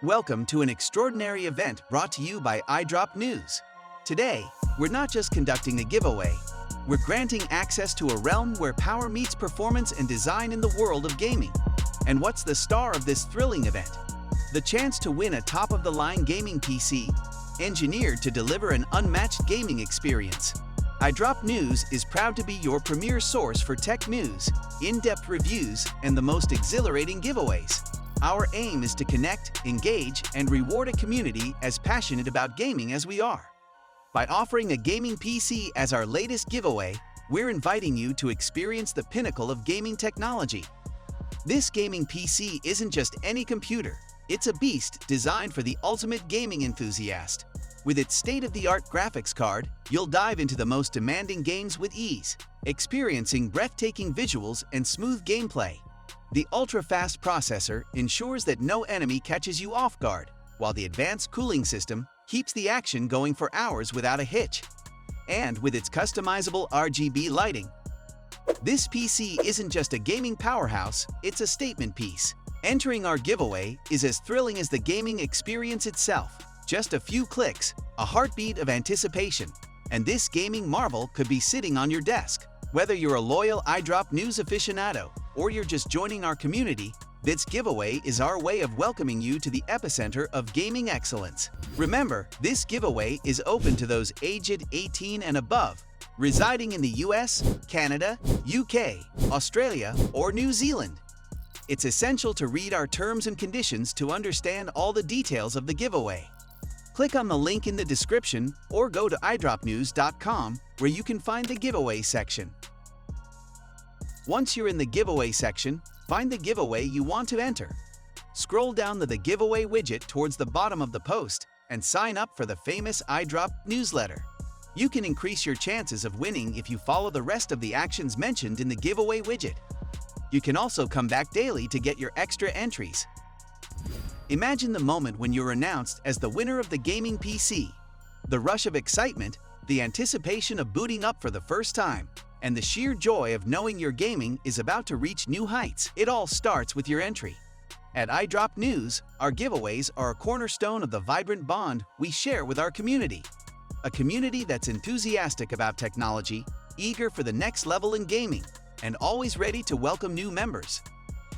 Welcome to an extraordinary event brought to you by iDrop News. Today, we're not just conducting a giveaway, we're granting access to a realm where power meets performance and design in the world of gaming. And what's the star of this thrilling event? The chance to win a top-of-the-line gaming PC, engineered to deliver an unmatched gaming experience. iDrop News is proud to be your premier source for tech news, in-depth reviews, and the most exhilarating giveaways. Our aim is to connect, engage, and reward a community as passionate about gaming as we are. By offering a gaming PC as our latest giveaway, we're inviting you to experience the pinnacle of gaming technology. This gaming PC isn't just any computer, it's a beast designed for the ultimate gaming enthusiast. With its state-of-the-art graphics card, you'll dive into the most demanding games with ease, experiencing breathtaking visuals and smooth gameplay. The ultra-fast processor ensures that no enemy catches you off guard, while the advanced cooling system keeps the action going for hours without a hitch. And with its customizable RGB lighting, this PC isn't just a gaming powerhouse, it's a statement piece. Entering our giveaway is as thrilling as the gaming experience itself. Just a few clicks, a heartbeat of anticipation, and this gaming marvel could be sitting on your desk. Whether you're a loyal iDrop News aficionado or you're just joining our community, this giveaway is our way of welcoming you to the epicenter of gaming excellence. Remember, this giveaway is open to those aged 18 and above, residing in the US, Canada, UK, Australia, or New Zealand. It's essential to read our terms and conditions to understand all the details of the giveaway. Click on the link in the description or go to idropnews.com where you can find the giveaway section. Once you're in the giveaway section, find the giveaway you want to enter. Scroll down the giveaway widget towards the bottom of the post and sign up for the famous iDrop newsletter. You can increase your chances of winning if you follow the rest of the actions mentioned in the giveaway widget. You can also come back daily to get your extra entries. Imagine the moment when you're announced as the winner of the gaming PC. The rush of excitement, the anticipation of booting up for the first time, and the sheer joy of knowing your gaming is about to reach new heights. It all starts with your entry. At iDrop News, our giveaways are a cornerstone of the vibrant bond we share with our community. A community that's enthusiastic about technology, eager for the next level in gaming, and always ready to welcome new members.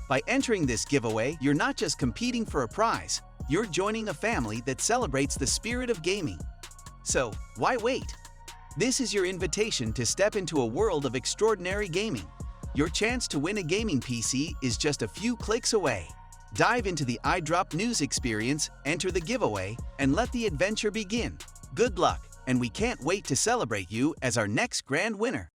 By entering this giveaway, you're not just competing for a prize, you're joining a family that celebrates the spirit of gaming. So, why wait? This is your invitation to step into a world of extraordinary gaming. Your chance to win a gaming PC is just a few clicks away. Dive into the iDrop News experience, enter the giveaway, and let the adventure begin. Good luck, and we can't wait to celebrate you as our next grand winner.